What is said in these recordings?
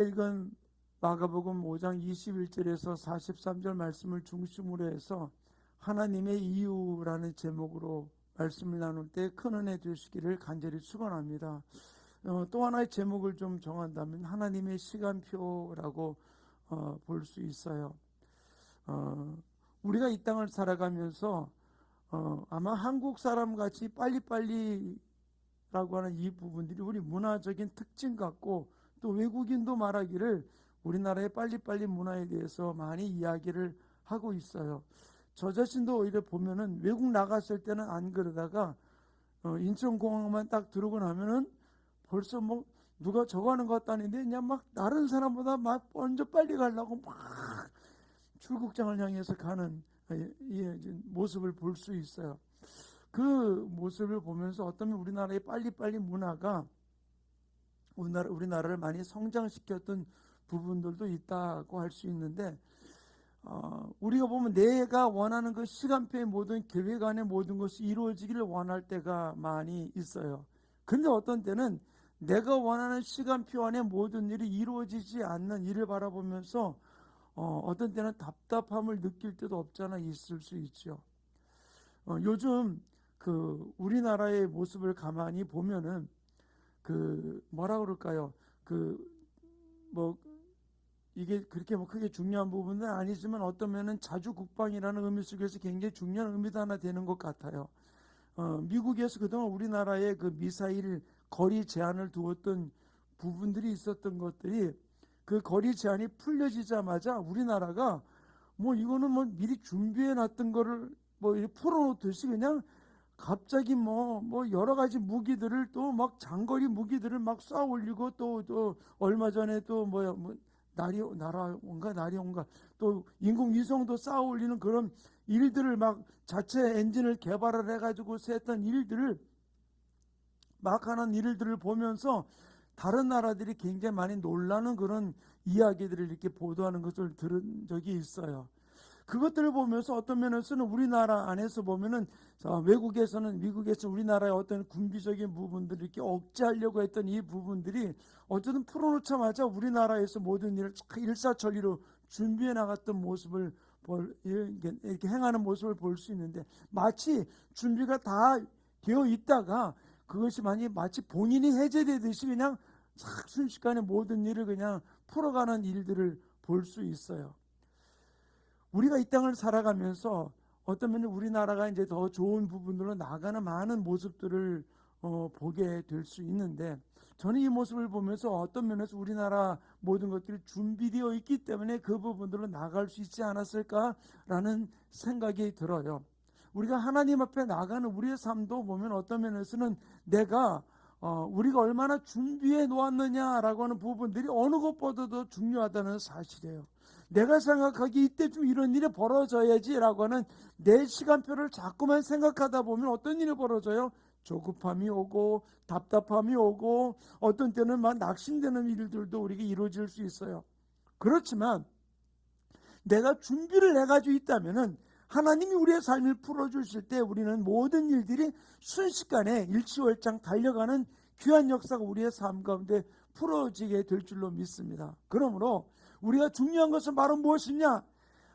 읽은 마가복음 5장 21절에서 43절 말씀을 중심으로 해서 하나님의 이유라는 제목으로 말씀을 나눌 때 큰 은혜 되시기를 간절히 축원합니다. 또 하나의 제목을 좀 정한다면 하나님의 시간표라고 볼 수 있어요. 우리가 이 땅을 살아가면서 아마 한국 사람 같이 빨리빨리라고 하는 이 부분들이 우리 문화적인 특징 같고, 또 외국인도 말하기를 우리나라의 빨리빨리 문화에 대해서 많이 이야기를 하고 있어요. 저 자신도 오히려 보면은 외국 나갔을 때는 안 그러다가 인천공항만 딱 들어오고 나면은 벌써 뭐 누가 저거 하는 것 같다는데 그냥 막 다른 사람보다 막 먼저 빨리 가려고 막 출국장을 향해서 가는 모습을 볼 수 있어요. 그 모습을 보면서 어쩌면 우리나라의 빨리빨리 문화가 우리나라를 많이 성장시켰던 부분들도 있다고 할 수 있는데, 우리가 보면 내가 원하는 그 시간표의 모든 계획 안에 모든 것이 이루어지기를 원할 때가 많이 있어요. 근데 어떤 때는 내가 원하는 시간표 안에 모든 일이 이루어지지 않는 일을 바라보면서 어떤 때는 답답함을 느낄 때도 없잖아 있을 수 있죠. 요즘 그 우리나라의 모습을 가만히 보면은 뭐라 그럴까요? 이게 그렇게 뭐 크게 중요한 부분은 아니지만 어떤 면은 자주국방이라는 의미 속에서 굉장히 중요한 의미도 하나 되는 것 같아요. 미국에서 그동안 우리나라의 그 미사일 거리 제한을 두었던 부분들이 있었던 것들이, 그 거리 제한이 풀려지자마자 우리나라가 뭐 이거는 뭐 미리 준비해 놨던 거를 뭐 풀어놓듯이 그냥 갑자기 뭐 여러 가지 무기들을 또 막 장거리 무기들을 막 쏴 올리고, 또 얼마 전에 또 나리온가 또 인공위성도 쌓아 올리는 그런 일들을 막 자체 엔진을 개발을 해가지고 했던 일들을 막 하는 일들을 보면서 다른 나라들이 굉장히 많이 놀라는 그런 이야기들을 이렇게 보도하는 것을 들은 적이 있어요. 그것들을 보면서 어떤 면에서는 우리나라 안에서 보면은 외국에서는 미국에서 우리나라의 어떤 군비적인 부분들을 이렇게 억제하려고 했던 이 부분들이 어쨌든 풀어놓자마자 우리나라에서 모든 일을 일사천리로 준비해 나갔던 모습을 이렇게 행하는 모습을 볼 수 있는데, 마치 준비가 다 되어 있다가 그것이 마치 본인이 해제되듯이 그냥 싹 순식간에 모든 일을 그냥 풀어가는 일들을 볼 수 있어요. 우리가 이 땅을 살아가면서 어떤 면에 우리나라가 이제 더 좋은 부분으로 나가는 많은 모습들을 보게 될 수 있는데, 저는 이 모습을 보면서 어떤 면에서 우리나라 모든 것들이 준비되어 있기 때문에 그 부분들로 나갈 수 있지 않았을까라는 생각이 들어요. 우리가 하나님 앞에 나가는 우리의 삶도 보면 어떤 면에서는 우리가 얼마나 준비해 놓았느냐라고 하는 부분들이 어느 것보다도 중요하다는 사실이에요. 내가 생각하기 이때쯤 이런 일이 벌어져야지라고 하는 내 시간표를 자꾸만 생각하다 보면 어떤 일이 벌어져요? 조급함이 오고 답답함이 오고 어떤 때는 막 낙심되는 일들도 우리가 이루어질 수 있어요. 그렇지만 내가 준비를 해가지고 있다면은 하나님이 우리의 삶을 풀어주실 때 우리는 모든 일들이 순식간에 일치월장 달려가는 귀한 역사가 우리의 삶 가운데 풀어지게 될 줄로 믿습니다. 그러므로 우리가 중요한 것은 바로 무엇이냐?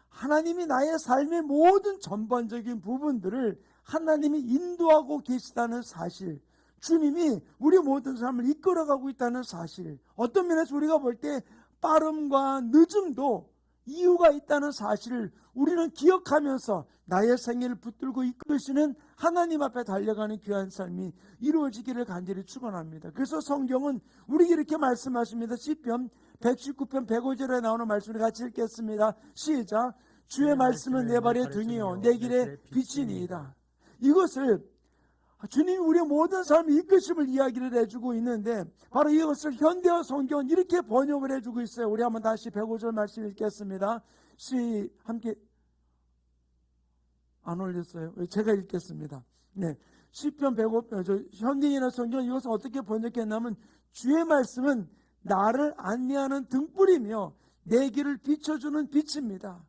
하나님이 나의 삶의 모든 전반적인 부분들을 하나님이 인도하고 계시다는 사실, 주님이 우리 모든 삶을 이끌어가고 있다는 사실, 어떤 면에서 우리가 볼 때 빠름과 늦음도 이유가 있다는 사실을 우리는 기억하면서 나의 생애를 붙들고 이끄시는 하나님 앞에 달려가는 귀한 삶이 이루어지기를 간절히 축원합니다. 그래서 성경은 우리에게 이렇게 말씀하십니다. 시편 119편 105절에 나오는 말씀을 같이 읽겠습니다. 시작. 주의 말씀은 내 발의 등이요 내 길의 빛이니이다. 이것을 주님이 우리의 모든 삶의 이끄심을 이야기를 해주고 있는데, 바로 이것을 현대어 성경은 이렇게 번역을 해주고 있어요. 우리 한번 다시 105절 말씀 읽겠습니다. 함께 안 올렸어요. 제가 읽겠습니다. 네, 시편 105, 현대인의 성경은 이것을 어떻게 번역했냐면, 주의 말씀은 나를 안내하는 등불이며 내 길을 비춰주는 빛입니다.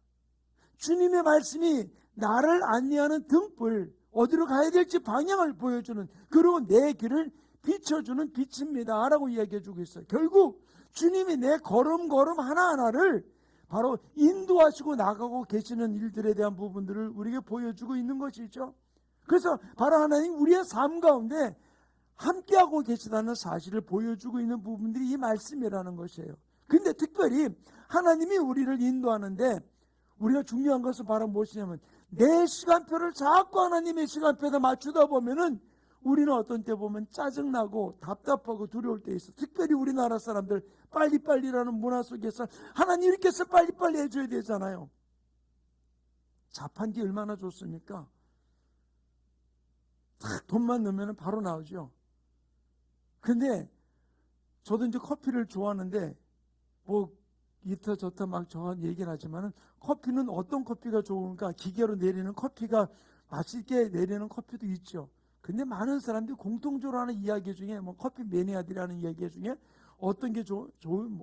주님의 말씀이 나를 안내하는 등불, 어디로 가야 될지 방향을 보여주는, 그리고 내 길을 비춰주는 빛입니다 라고 이야기해 주고 있어요. 결국 주님이 내 걸음걸음 하나하나를 바로 인도하시고 나가고 계시는 일들에 대한 부분들을 우리에게 보여주고 있는 것이죠. 그래서 바로 하나님 우리의 삶 가운데 함께하고 계시다는 사실을 보여주고 있는 부분들이 이 말씀이라는 것이에요. 근데 특별히 하나님이 우리를 인도하는데 우리가 중요한 것은 바로 무엇이냐면 내 시간표를 자꾸 하나님의 시간표에 맞추다 보면은 우리는 어떤 때 보면 짜증나고 답답하고 두려울 때 있어. 특별히 우리나라 사람들 빨리빨리라는 문화 속에서 하나님 이렇게 해서 빨리빨리 해줘야 되잖아요. 자판기 얼마나 좋습니까? 딱 돈만 넣으면 바로 나오죠. 근데 저도 이제 커피를 좋아하는데 뭐 이터 저터 막 저한 얘기를 하지만은 커피는 어떤 커피가 좋은가? 기계로 내리는 커피가 맛있게 내리는 커피도 있죠. 근데 많은 사람들이 공통적으로 하는 이야기 중에 뭐 커피 매니아들이 하는 이야기 중에 어떤 게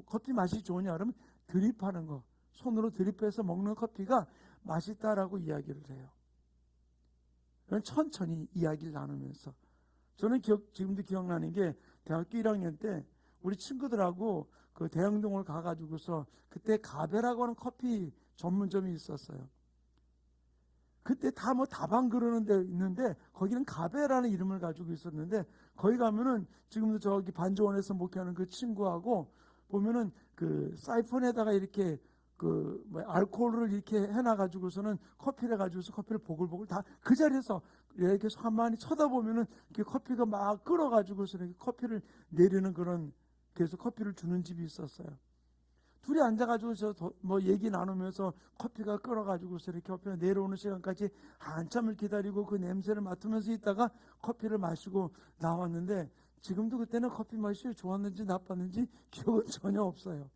커피 맛이 좋으냐 그러면 드립하는 거, 손으로 드립해서 먹는 커피가 맛있다라고 이야기를 해요. 천천히 이야기를 나누면서 저는 지금도 기억나는 게 대학교 1학년 때 우리 친구들하고 그 대형동을 가가지고서 그때 가베라고 하는 커피 전문점이 있었어요. 그때 다 뭐 다방 그러는 데 있는데 거기는 가베라는 이름을 가지고 있었는데 거기 가면은 지금도 저기 반주원에서 목회하는 그 친구하고 보면은 그 사이폰에다가 이렇게 그 뭐 알코올을 이렇게 해놔가지고서는 커피를 가지고서 커피를 보글보글 다 그 자리에서 이렇게 가만히 쳐다보면은 커피가 막 끓어가지고서 이렇게 커피를 내리는 그런 그래서 커피를 주는 집이 있었어요. 둘이 앉아가지고 뭐 얘기 나누면서 커피가 끓어가지고서 이렇게 커피가 내려오는 시간까지 한참을 기다리고 그 냄새를 맡으면서 있다가 커피를 마시고 나왔는데 지금도 그때는 커피 맛이 좋았는지 나빴는지 기억은 전혀 없어요.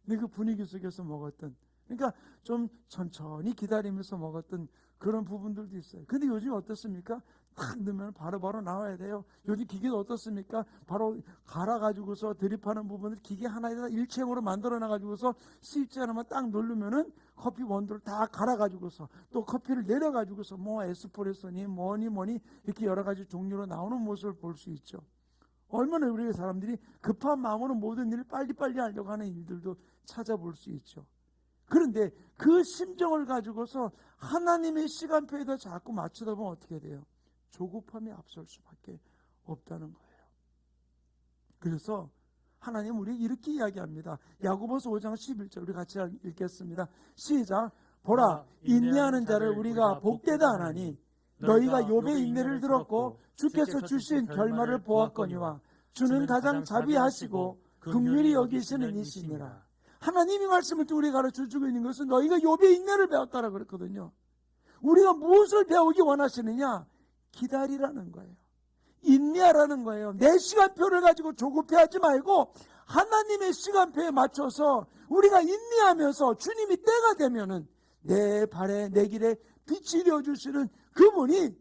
근데 그 분위기 속에서 먹었던 그러니까 좀 천천히 기다리면서 먹었던 그런 부분들도 있어요. 근데 요즘 어떻습니까? 탁 넣으면 바로바로 나와야 돼요. 요즘 기계는 어떻습니까? 바로 갈아가지고서 드립하는 부분을 기계 하나에다 일체형으로 만들어놔가지고서 스위치 하나만 딱 누르면은 커피 원두를 다 갈아가지고서 또 커피를 내려가지고서 뭐 에스프레소니 뭐니 이렇게 여러 가지 종류로 나오는 모습을 볼 수 있죠. 얼마나 우리 사람들이 급한 마음으로 모든 일을 빨리빨리 하려고 하는 일들도 찾아볼 수 있죠. 그런데 그 심정을 가지고서 하나님의 시간표에다 자꾸 맞추다 보면 어떻게 돼요? 조급함이 앞설 수밖에 없다는 거예요. 그래서 하나님 우리 이렇게 이야기합니다. 야고보서 5장 11절 우리 같이 읽겠습니다. 시작. 보라 인내하는 자를 우리가 복되다 하나니 너희가 욥의 인내를 들었고 주께서 주신 결말을 보았거니와 주는 가장 자비하시고 긍휼히 여기시는 이시니라. 하나님이 말씀을 또 우리가 가르쳐주고 있는 것은 너희가 욥의 인내를 배웠다라고 그랬거든요. 우리가 무엇을 배우기 원하시느냐? 기다리라는 거예요. 인내하라는 거예요. 내 시간표를 가지고 조급해하지 말고 하나님의 시간표에 맞춰서 우리가 인내하면서 주님이 때가 되면은 내 발에 내 길에 빛이 되어주시는 그분이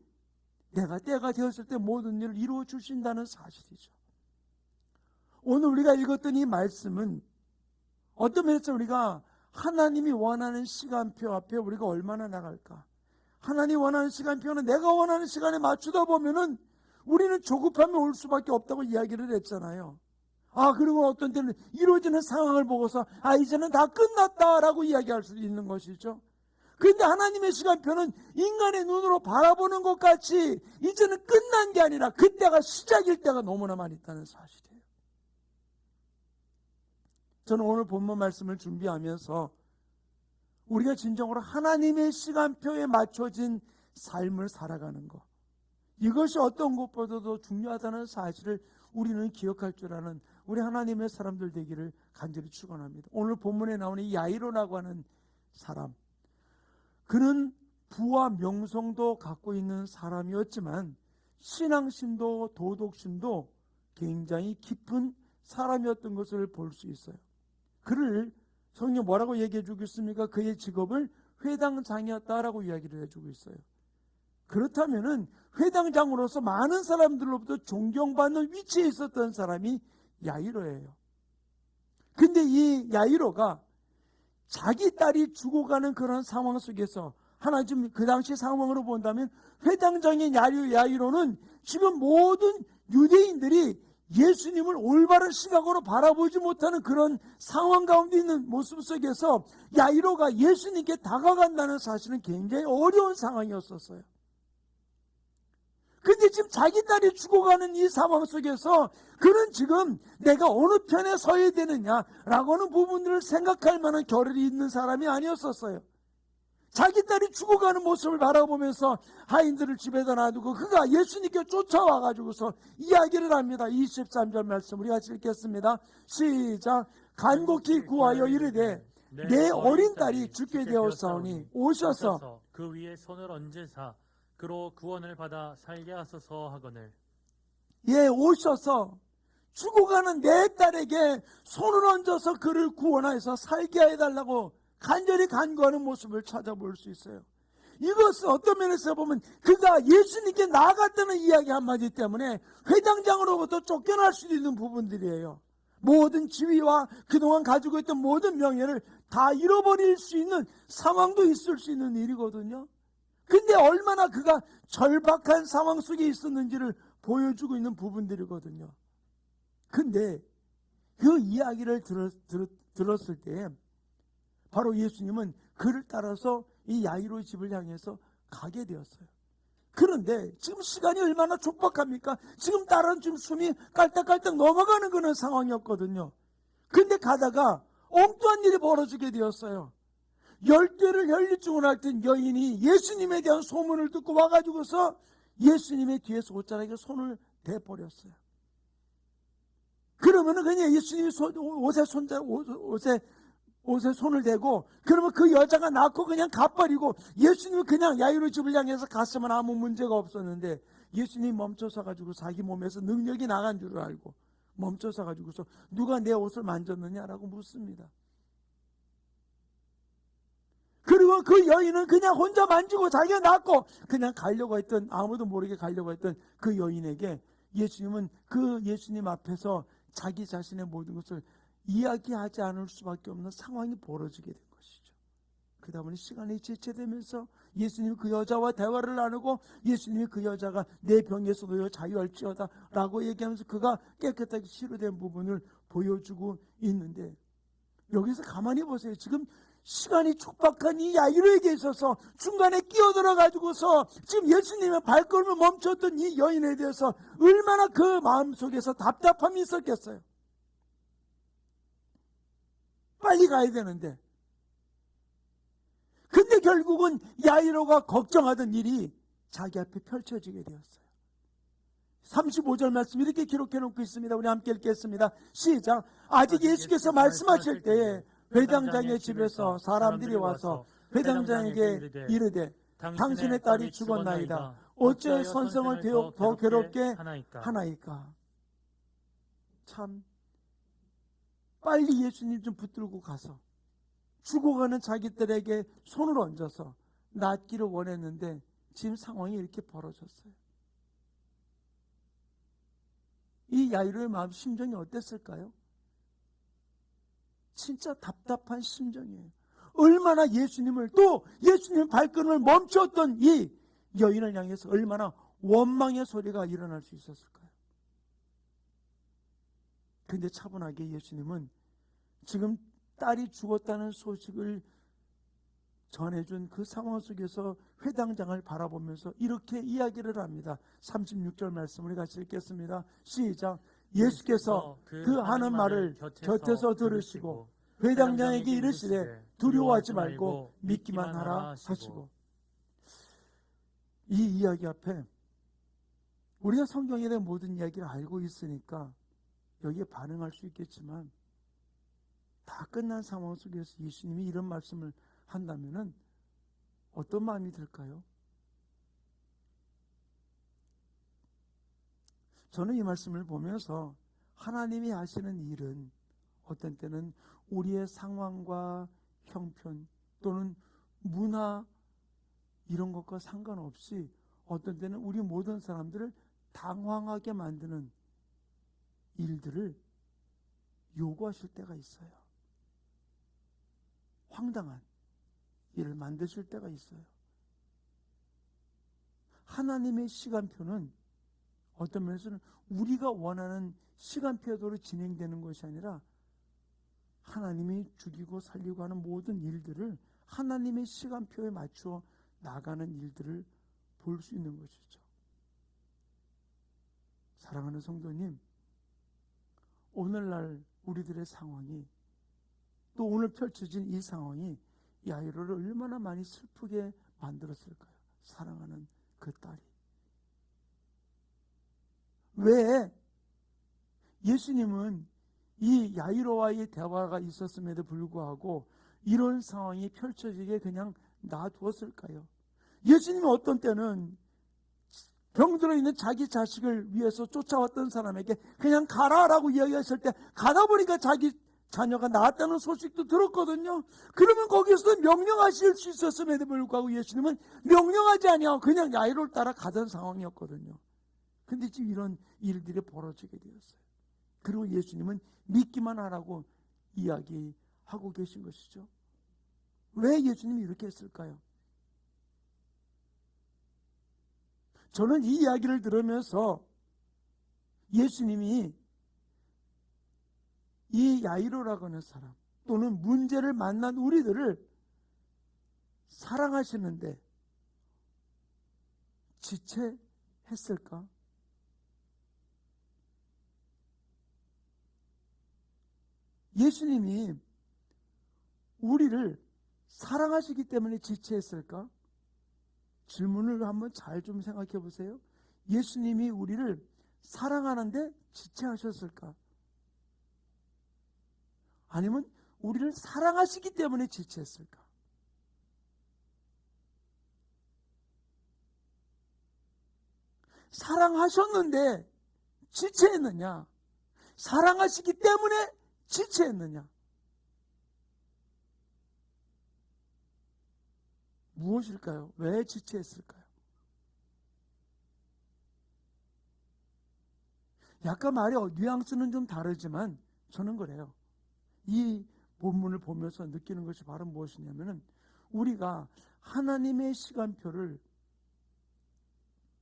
내가 때가 되었을 때 모든 일을 이루어 주신다는 사실이죠. 오늘 우리가 읽었던 이 말씀은 어떤 면에서 우리가 하나님이 원하는 시간표 앞에 우리가 얼마나 나갈까? 하나님이 원하는 시간표는 내가 원하는 시간에 맞추다 보면은 우리는 조급함이 올 수밖에 없다고 이야기를 했잖아요. 그리고 어떤 때는 이루어지는 상황을 보고서 이제는 다 끝났다라고 이야기할 수 있는 것이죠. 그런데 하나님의 시간표는 인간의 눈으로 바라보는 것 같이 이제는 끝난 게 아니라 그때가 시작일 때가 너무나 많이 있다는 사실이에요. 저는 오늘 본문 말씀을 준비하면서 우리가 진정으로 하나님의 시간표에 맞춰진 삶을 살아가는 것, 이것이 어떤 것보다도 중요하다는 사실을 우리는 기억할 줄 아는 우리 하나님의 사람들 되기를 간절히 축원합니다. 오늘 본문에 나오는 이 야이로라고 하는 사람, 그는 부와 명성도 갖고 있는 사람이었지만 신앙심도 도덕심도 굉장히 깊은 사람이었던 것을 볼 수 있어요. 그를 성경 뭐라고 얘기해 주고 있습니까? 그의 직업을 회당장이었다라고 이야기를 해주고 있어요. 그렇다면은 회당장으로서 많은 사람들로부터 존경받는 위치에 있었던 사람이 야이로예요. 근데 이 야이로가 자기 딸이 죽어가는 그런 상황 속에서 하나 지금 그 당시 상황으로 본다면 회당장인 야이로는 지금 모든 유대인들이 예수님을 올바른 시각으로 바라보지 못하는 그런 상황 가운데 있는 모습 속에서 야이로가 예수님께 다가간다는 사실은 굉장히 어려운 상황이었었어요. 근데 지금 자기 딸이 죽어가는 이 상황 속에서 그는 지금 내가 어느 편에 서야 되느냐라고 하는 부분들을 생각할 만한 겨를이 있는 사람이 아니었었어요. 자기 딸이 죽어가는 모습을 바라보면서 하인들을 집에다 놔두고 그가 예수님께 쫓아와가지고서 이야기를 합니다. 23절 말씀 우리 같이 읽겠습니다. 시작. 간곡히 구하여 이르되 내 어린 딸이 죽게 되었사오니 오셔서 그 위에 손을 얹으사 그로 구원을 받아 살게 하소서 하거늘. 예, 오셔서 죽어가는 내 딸에게 손을 얹어서 그를 구원하여서 살게 해달라고 간절히 간구하는 모습을 찾아볼 수 있어요. 이것은 어떤 면에서 보면 그가 예수님께 나아갔다는 이야기 한마디 때문에 회당장으로부터 쫓겨날 수도 있는 부분들이에요. 모든 지위와 그동안 가지고 있던 모든 명예를 다 잃어버릴 수 있는 상황도 있을 수 있는 일이거든요. 근데 얼마나 그가 절박한 상황 속에 있었는지를 보여주고 있는 부분들이거든요. 근데 그 이야기를 들었을 때 바로 예수님은 그를 따라서 이 야이로의 집을 향해서 가게 되었어요. 그런데 지금 시간이 얼마나 촉박합니까? 지금 딸은 지금 숨이 깔딱깔딱 넘어가는 그런 상황이었거든요. 근데 가다가 엉뚱한 일이 벌어지게 되었어요. 열쇠를 열릴 줄 알았던 여인이 예수님에 대한 소문을 듣고 와가지고서 예수님의 뒤에서 옷자락에 손을 대버렸어요. 그러면은 그냥 예수님이 옷에 손을 대고 그러면 그 여자가 낳고 그냥 가버리고 예수님은 그냥 야이로 집을 향해서 갔으면 아무 문제가 없었는데 예수님이 멈춰서 가지고 자기 몸에서 능력이 나간 줄 알고 멈춰서 가지고서 누가 내 옷을 만졌느냐라고 묻습니다. 그리고 그 여인은 그냥 혼자 만지고 자기가 낳고 그냥 가려고 했던 아무도 모르게 가려고 했던 그 여인에게 예수님은 그 예수님 앞에서 자기 자신의 모든 것을 이야기하지 않을 수밖에 없는 상황이 벌어지게 된 것이죠. 그러다 보니 시간이 지체되면서 예수님이 그 여자와 대화를 나누고 예수님이 그 여자가 내 병에서 너여 자유할지어다 라고 얘기하면서 그가 깨끗하게 치료된 부분을 보여주고 있는데 여기서 가만히 보세요. 지금 시간이 촉박한 이 야이로에게 있어서 중간에 끼어들어 가지고서 지금 예수님의 발걸음을 멈췄던 이 여인에 대해서 얼마나 그 마음속에서 답답함이 있었겠어요. 빨리 가야 되는데. 근데 결국은 야이로가 걱정하던 일이 자기 앞에 펼쳐지게 되었어요. 35절 말씀 이렇게 기록해 놓고 있습니다. 우리 함께 읽겠습니다. 시작. 아직 예수께서 말씀하실 때에 회당장의 집에서 사람들이 와서 회당장에게 이르되 당신의 딸이 죽었나이다. 어째 선생을 더 괴롭게 하나이까. 참 빨리 예수님 좀 붙들고 가서 죽어가는 자기 딸에게 손을 얹어서 낫기를 원했는데 지금 상황이 이렇게 벌어졌어요. 이 야이로의 마음 심정이 어땠을까요? 진짜 답답한 심정이에요. 얼마나 예수님을 또 예수님의 발걸음을 멈췄던 이 여인을 향해서 얼마나 원망의 소리가 일어날 수 있었을까요? 근데 차분하게 예수님은 지금 딸이 죽었다는 소식을 전해준 그 상황 속에서 회당장을 바라보면서 이렇게 이야기를 합니다. 36절 말씀 우리 같이 읽겠습니다. 시작. 예수께서 그 하는 말을 곁에서 들으시고 회당장에게 이르시되 두려워하지 말고 믿기만 하라 하시고. 이 이야기 앞에 우리가 성경에 대한 모든 이야기를 알고 있으니까 여기에 반응할 수 있겠지만 다 끝난 상황 속에서 예수님이 이런 말씀을 한다면은 어떤 마음이 들까요? 저는 이 말씀을 보면서 하나님이 하시는 일은 어떤 때는 우리의 상황과 형편 또는 문화 이런 것과 상관없이 어떤 때는 우리 모든 사람들을 당황하게 만드는 일들을 요구하실 때가 있어요. 황당한 일을 만드실 때가 있어요. 하나님의 시간표는 어떤 면에서는 우리가 원하는 시간표대로 진행되는 것이 아니라 하나님이 죽이고 살리고 하는 모든 일들을 하나님의 시간표에 맞추어 나가는 일들을 볼 수 있는 것이죠. 사랑하는 성도님, 오늘날 우리들의 상황이, 또 오늘 펼쳐진 이 상황이 야이로를 얼마나 많이 슬프게 만들었을까요? 사랑하는 그 딸이. 왜 예수님은 이 야이로와의 대화가 있었음에도 불구하고 이런 상황이 펼쳐지게 그냥 놔두었을까요? 예수님은 어떤 때는 병들어 있는 자기 자식을 위해서 쫓아왔던 사람에게 그냥 가라라고 이야기했을 때 가다 보니까 자기 자녀가 나았다는 소식도 들었거든요. 그러면 거기서 명령하실 수 있었음에도 불구하고 예수님은 명령하지 아니하고 그냥 야이로를 따라 가던 상황이었거든요. 근데 지금 이런 일들이 벌어지게 되었어요. 그리고 예수님은 믿기만 하라고 이야기하고 계신 것이죠. 왜 예수님이 이렇게 했을까요? 저는 이 이야기를 들으면서 예수님이 이 야이로라고 하는 사람, 또는 문제를 만난 우리들을 사랑하시는데 지체했을까? 예수님이 우리를 사랑하시기 때문에 지체했을까? 질문을 한번 잘 좀 생각해 보세요. 예수님이 우리를 사랑하는데 지체하셨을까? 아니면 우리를 사랑하시기 때문에 지체했을까? 사랑하셨는데 지체했느냐? 사랑하시기 때문에 지체했느냐? 무엇일까요? 왜 지체했을까요? 약간 말이 뉘앙스는 좀 다르지만 저는 그래요. 이 본문을 보면서 느끼는 것이 바로 무엇이냐면은 우리가 하나님의 시간표를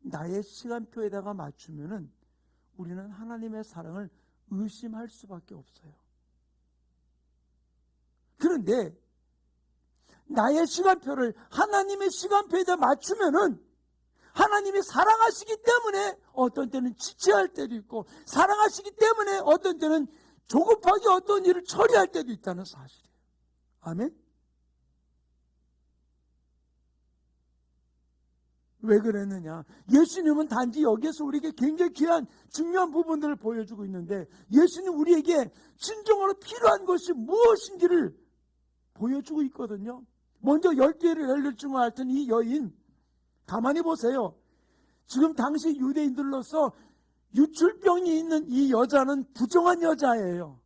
나의 시간표에다가 맞추면은 우리는 하나님의 사랑을 의심할 수밖에 없어요. 그런데 나의 시간표를 하나님의 시간표에다 맞추면은 하나님이 사랑하시기 때문에 어떤 때는 지체할 때도 있고, 사랑하시기 때문에 어떤 때는 조급하게 어떤 일을 처리할 때도 있다는 사실이에요. 아멘? 왜 그랬느냐? 예수님은 단지 여기에서 우리에게 굉장히 귀한 중요한 부분들을 보여주고 있는데, 예수님 우리에게 진정으로 필요한 것이 무엇인지를 보여주고 있거든요. 먼저 12회를 열릴 줄 알았던 이 여인, 가만히 보세요. 지금 당시 유대인들로서 유출병이 있는 이 여자는 부정한 여자예요.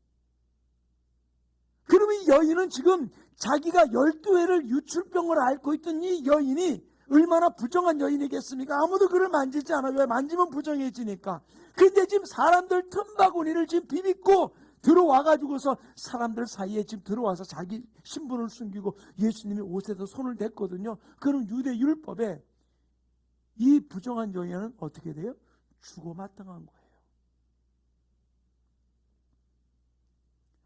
그러면 이 여인은 지금 자기가 12회를 유출병을 앓고 있던 이 여인이 얼마나 부정한 여인이겠습니까? 아무도 그를 만지지 않아요. 왜? 만지면 부정해지니까. 근데 지금 사람들 틈바구니를 지금 비비고 들어와가지고서 사람들 사이에 지금 들어와서 자기 신분을 숨기고 예수님이 옷에도 손을 댔거든요. 그럼 유대 율법에 이 부정한 여인은 어떻게 돼요? 죽어마땅한 거예요.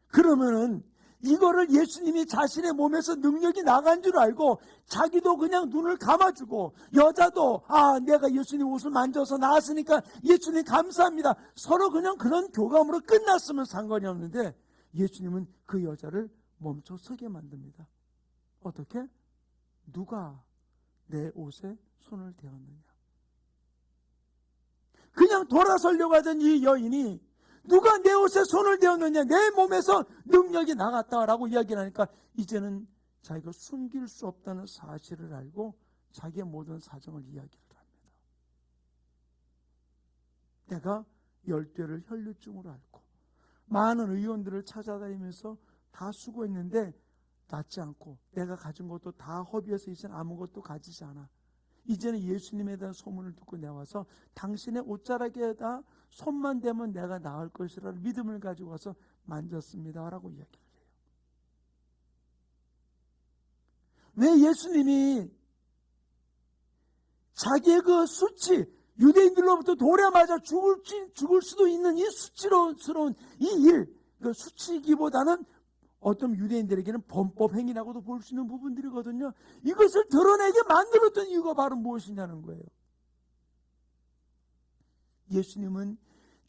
그러면은 이거를 예수님이 자신의 몸에서 능력이 나간 줄 알고 자기도 그냥 눈을 감아주고, 여자도 내가 예수님 옷을 만져서 나았으니까 예수님 감사합니다, 서로 그냥 그런 교감으로 끝났으면 상관이 없는데 예수님은 그 여자를 멈춰 서게 만듭니다. 어떻게? 누가 내 옷에 손을 대었느냐? 그냥 돌아서려고 하던 이 여인이 누가 내 옷에 손을 대었느냐, 내 몸에서 능력이 나갔다라고 이야기를 하니까 이제는 자기가 숨길 수 없다는 사실을 알고 자기의 모든 사정을 이야기를 합니다. 내가 10대를 혈류증으로 앓고 많은 의원들을 찾아다니면서 다 수고했는데 낫지 않고, 내가 가진 것도 다 허비해서 이제는 아무것도 가지지 않아. 이제는 예수님에 대한 소문을 듣고 내와서 당신의 옷자락에다 손만 대면 내가 나을 것이라는 믿음을 가지고 와서 만졌습니다 라고 이야기를 해요. 왜 예수님이 자기의 그 수치, 유대인들로부터 돌에 맞아 죽을 수도 있는 이 수치스러운 이 일, 그 수치기보다는 어떤 유대인들에게는 범법 행위라고도 볼 수 있는 부분들이거든요. 이것을 드러내게 만들었던 이유가 바로 무엇이냐는 거예요. 예수님은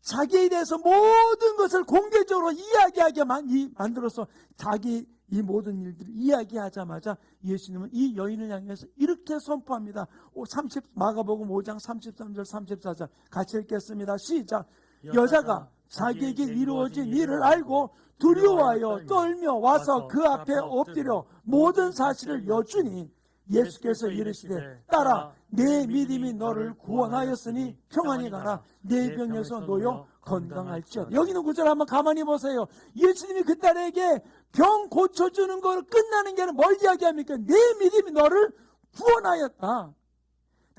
자기에 대해서 모든 것을 공개적으로 이야기하게 만들어서 자기 이 모든 일들을 이야기하자마자 예수님은 이 여인을 향해서 이렇게 선포합니다. 마가복음 5장 33절 34절 같이 읽겠습니다. 시작. 여자가 자기에게 이루어진 일을 알고 두려워하여 떨며 와서 그 앞에 엎드려 모든 사실을 여쭈니 예수께서 이르시되 딸아 내 믿음이 너를 구원하였으니 평안히 가라 내 병에서 놓여 건강할지어다. 여기는 구절 한번 가만히 보세요. 예수님이 그 딸에게 병 고쳐주는 걸 끝나는 게 아니라 뭘 이야기합니까? 내 믿음이 너를 구원하였다.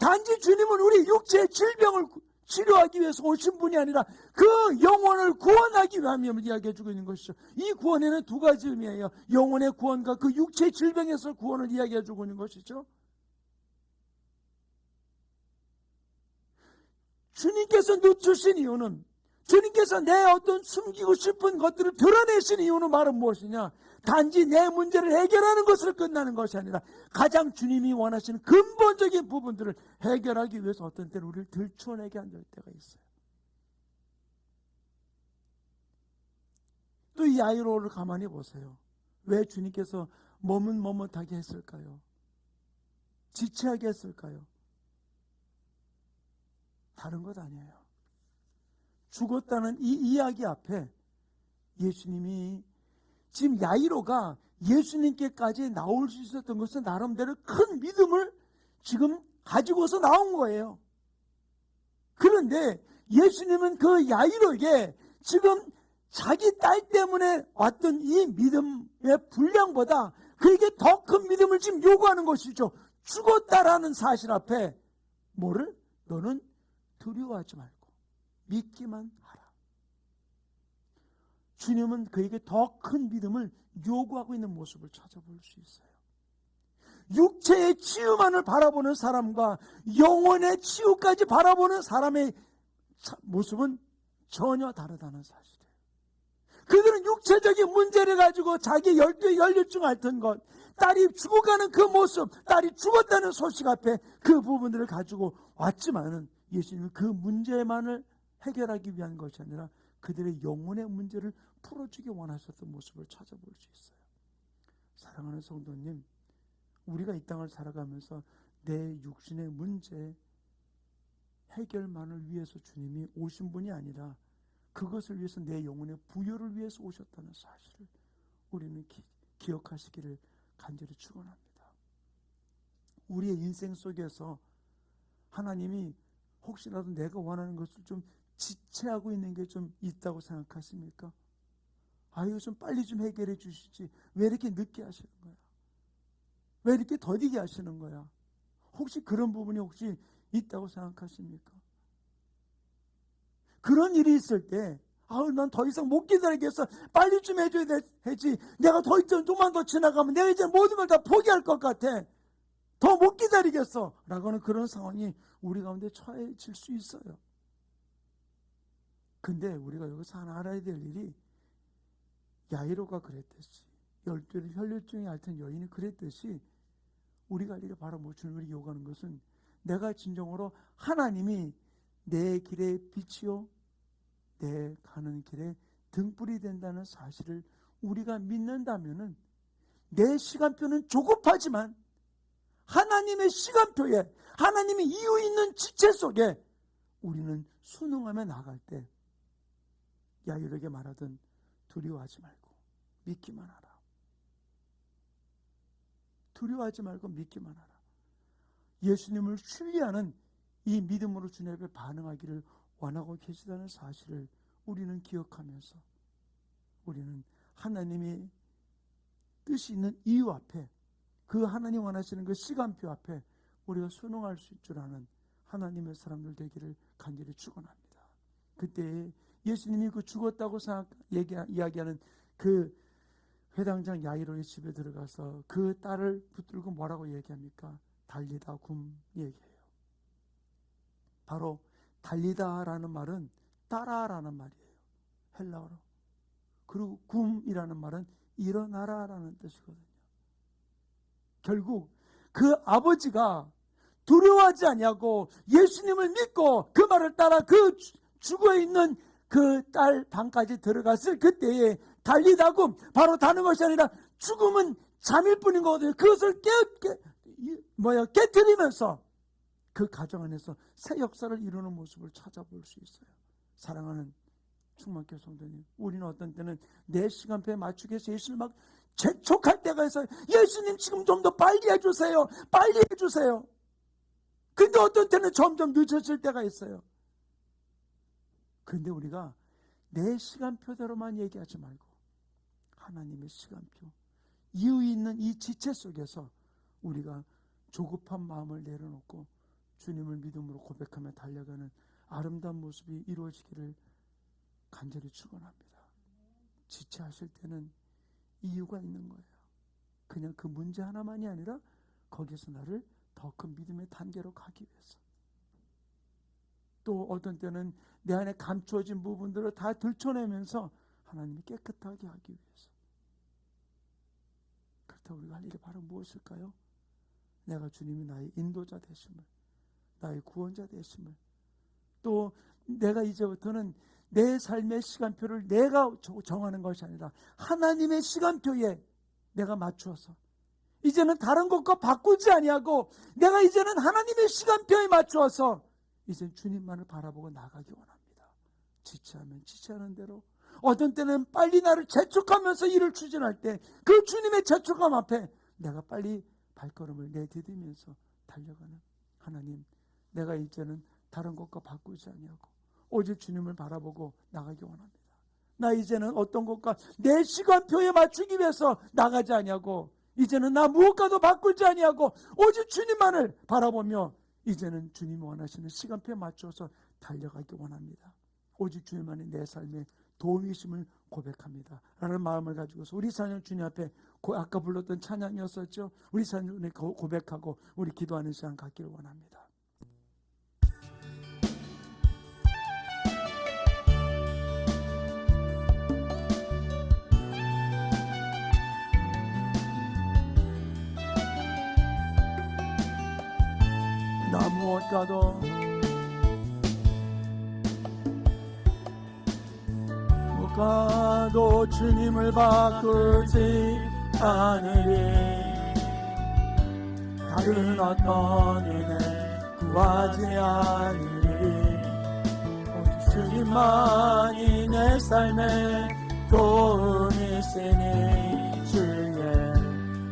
단지 주님은 우리 육체의 질병을 치료하기 위해서 오신 분이 아니라 그 영혼을 구원하기 위함을 이야기해주고 있는 것이죠. 이 구원에는 두 가지 의미예요. 영혼의 구원과 그 육체의 질병에서 구원을 이야기해주고 있는 것이죠. 주님께서 늦추신 이유는, 주님께서 내 어떤 숨기고 싶은 것들을 드러내신 이유는 바로 무엇이냐? 단지 내 문제를 해결하는 것으로 끝나는 것이 아니라 가장 주님이 원하시는 근본적인 부분들을 해결하기 위해서 어떤 때는 우리를 들춰내게 한다는 때가 있어요. 또 이 야이로를 가만히 보세요. 왜 주님께서 머뭇머뭇하게 했을까요? 지체하게 했을까요? 다른 것 아니에요. 죽었다는 이 이야기 앞에 예수님이 지금 야이로가 예수님께까지 나올 수 있었던 것은 나름대로 큰 믿음을 지금 가지고서 나온 거예요. 그런데 예수님은 그 야이로에게 지금 자기 딸 때문에 왔던 이 믿음의 분량보다 그에게 더 큰 믿음을 지금 요구하는 것이죠. 죽었다라는 사실 앞에 뭐를? 너는 두려워하지 말고 믿기만 하라. 주님은 그에게 더 큰 믿음을 요구하고 있는 모습을 찾아볼 수 있어요. 육체의 치유만을 바라보는 사람과 영혼의 치유까지 바라보는 사람의 모습은 전혀 다르다는 사실이에요. 그들은 육체적인 문제를 가지고 자기 열두에 연류증 앓던 것, 딸이 죽어가는 그 모습, 딸이 죽었다는 소식 앞에 그 부분들을 가지고 왔지만은 예수님은 그 문제만을 해결하기 위한 것이 아니라 그들의 영혼의 문제를 풀어주기 원하셨던 모습을 찾아볼 수 있어요. 사랑하는 성도님, 우리가 이 땅을 살아가면서 내 육신의 문제 해결만을 위해서 주님이 오신 분이 아니라 그것을 위해서 내 영혼의 부여를 위해서 오셨다는 사실을 우리는 기억하시기를 간절히 축원합니다. 우리의 인생 속에서 하나님이 혹시라도 내가 원하는 것을 좀 지체하고 있는 게 좀 있다고 생각하십니까? 아유, 좀 빨리 좀 해결해 주시지. 왜 이렇게 늦게 하시는 거야? 왜 이렇게 더디게 하시는 거야? 혹시 그런 부분이 혹시 있다고 생각하십니까? 그런 일이 있을 때, 아우, 난 더 이상 못 기다리겠어. 빨리 좀 해줘야 되지. 내가 더 이제 좀만 더 지나가면 내가 이제 모든 걸 다 포기할 것 같아. 더 못 기다리겠어. 라고는 그런 상황이 우리 가운데 처해질 수 있어요. 근데 우리가 여기서 하나 알아야 될 일이 야이로가 그랬듯이 12를 혈류증에 앓던 여인이 그랬듯이 우리가 할 일이 바로 뭐 주님이 요구하는 것은 내가 진정으로 하나님이 내 길의 빛이요 내 가는 길에 등불이 된다는 사실을 우리가 믿는다면은 내 시간표는 조급하지만 하나님의 시간표에 하나님의 이유 있는 지체 속에 우리는 순응하며 나갈 때 야이로에게 말하던 두려워하지 말고 믿기만 하라. 두려워하지 말고 믿기만 하라. 예수님을 신뢰하는 이 믿음으로 주님 앞에 반응하기를 원하고 계시다는 사실을 우리는 기억하면서 우리는 하나님의 뜻이 있는 이유 앞에 그 하나님 원하시는 그 시간표 앞에 우리가 순응할 수 있을 줄 아는 하나님의 사람들 되기를 간절히 축원합니다. 그때 예수님이 그 죽었다고 이야기하는 그 회당장 야이로의 집에 들어가서 그 딸을 붙들고 뭐라고 얘기합니까? 달리다 굼 얘기해요. 바로 달리다라는 말은 따라라는 말이에요. 헬라어로. 그리고 굼이라는 말은 일어나라라는 뜻이거든요. 결국 그 아버지가 두려워하지 아니하고 예수님을 믿고 그 말을 따라 그 죽어 있는 그 딸 방까지 들어갔을 그때에 달리다고 바로 다른 것이 아니라 죽음은 잠일 뿐인 거거든요. 그것을 깨뜨리면서 그 가정 안에서 새 역사를 이루는 모습을 찾아볼 수 있어요. 사랑하는 충만교회 성도님, 우리는 어떤 때는 내 시간표에 맞추기 위해서 예수를 막 재촉할 때가 있어요. 예수님 지금 좀 더 빨리 해주세요. 빨리 해주세요. 근데 어떤 때는 점점 늦어질 때가 있어요. 근데 우리가 내 시간표대로만 얘기하지 말고 하나님의 시간표, 이유 있는 이 지체 속에서 우리가 조급한 마음을 내려놓고 주님을 믿음으로 고백하며 달려가는 아름다운 모습이 이루어지기를 간절히 축원합니다. 지체하실 때는 이유가 있는 거예요. 그냥 그 문제 하나만이 아니라 거기서 나를 더 큰 믿음의 단계로 가기 위해서. 또 어떤 때는 내 안에 감추어진 부분들을 다 들춰내면서 하나님이 깨끗하게 하기 위해서. 그렇다고 우리가 할 일이 바로 무엇일까요? 내가 주님이 나의 인도자 되심을, 나의 구원자 되심을, 또 내가 이제부터는 내 삶의 시간표를 내가 정하는 것이 아니라 하나님의 시간표에 내가 맞추어서 이제는 다른 것과 바꾸지 아니하고 내가 이제는 하나님의 시간표에 맞추어서 이제 주님만을 바라보고 나가기 원합니다. 지체하면 지체하는 대로, 어떤 때는 빨리 나를 재촉하면서 일을 추진할 때 그 주님의 재촉함 앞에 내가 빨리 발걸음을 내디디면서 달려가는 하나님, 내가 이제는 다른 것과 바꾸지 아니하고 오직 주님을 바라보고 나가기 원합니다. 나 이제는 어떤 것과 내 시간표에 맞추기 위해서 나가지 아니하고 이제는 나 무엇과도 바꾸지 아니하고 오직 주님만을 바라보며 이제는 주님이 원하시는 시간표에 맞춰서 달려가기 원합니다. 오직 주님만이 내 삶의 도움이심을 고백합니다 라는 마음을 가지고서 우리 찬양 주님 앞에 아까 불렀던 찬양이었었죠. 우리 찬양을 고백하고 우리 기도하는 시간 갖기를 원합니다. 나 무엇과도 무엇과도 주님을 바꾸지 않으리. 다른 어떤 은혜 구하지 않으리. 오직 주님만이 내 삶에 도움이시니 주의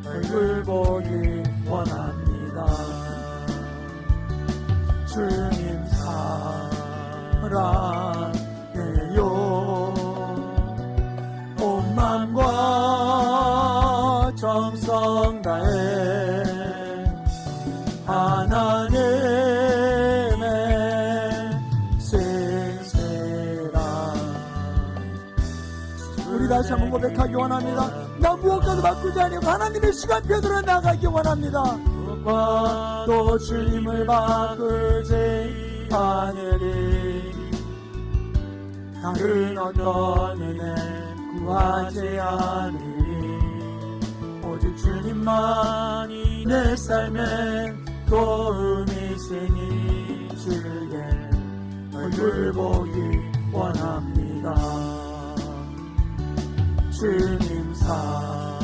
얼굴 보기 원합니다. 주님 사랑해요. 온 마음과 정성 다해 하나님의 신세라. 우리 다시 한번 고백하기 원합니다. 나 무엇과도 바꾸지 아니하고 하나님의 시간표대로 나가기 원합니다. 또 주님을 바꾸지 않으리. 다른 어떤 은혜 구하지 않으리. 오직 주님만이 내 삶에 도움이시니 주의 얼굴 보기 원합니다. 주님 사랑해요.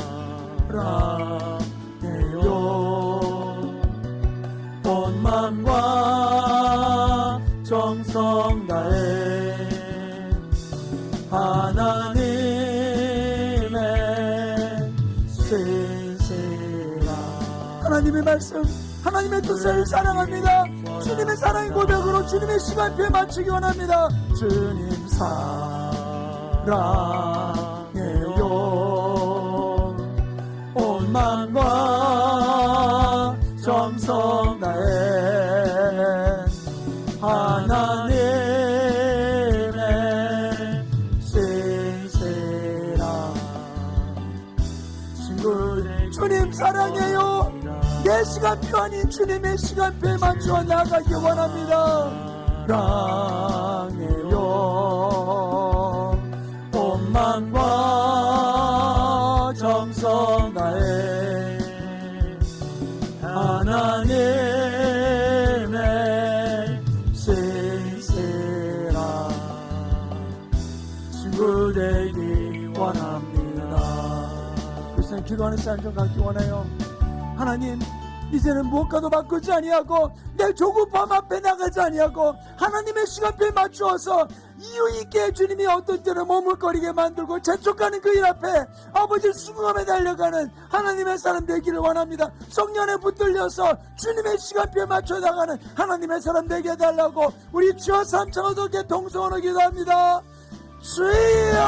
온 마음과 정성 다해 하나님의 신세라. 하나님의 말씀, 하나님의 뜻을 사랑합니다. 주님의 사랑의 고백으로 주님의 시간표에 맞추기 원합니다. 주님 사랑해요. 온 마음과 정성 다해 하나님의 신세라. 친구들, 주님 사랑해요. 내 시간표 아닌 주님의 시간표에 맞추어 나가기 원합니다. 사랑해요. 온 마음과 정성 다해 하나님의 신세라 친구 되기 원합니다. 그래서 기도하는 사람 좀 갖기 원해요. 하나님, 이제는 무엇과도 바꾸지 아니하고 내 조급함 앞에 나가지 아니하고 하나님의 시간표에 맞추어서 이유있게 주님이 어떤 때는 머물거리게 만들고 재촉하는 그 일 앞에 아버지 수긍함에 달려가는 하나님의 사람 되기를 원합니다. 성령에 붙들려서 주님의 시간표에 맞춰 나가는 하나님의 사람 되게 해달라고 우리 주와 삼창 어떻게 동성으로 기도합니다. 주여,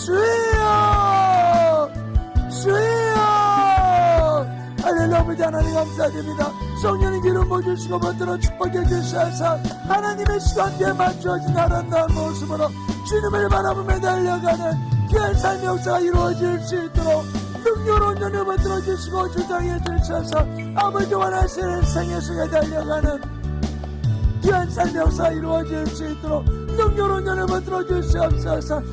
주여, 주여. 할렐루야. 아버지 하나님 감사드립니다. 성령의 기름 부어주시고 번들어 축복해 주셔서 하나님의 시간표에 맞추어진 아름다운 모습으로 주님을 바라보며 달려가는 귀한 삶의 역사가 이루어질 수 있도록 능력으로 온전히 번들어 주시고 주장해 주셔서 아버지 원하시는 생애 속에 달려가는 귀한 삶의 역사가 이루어질 수 있도록 능력으로 온전히 번들어 주시옵소서.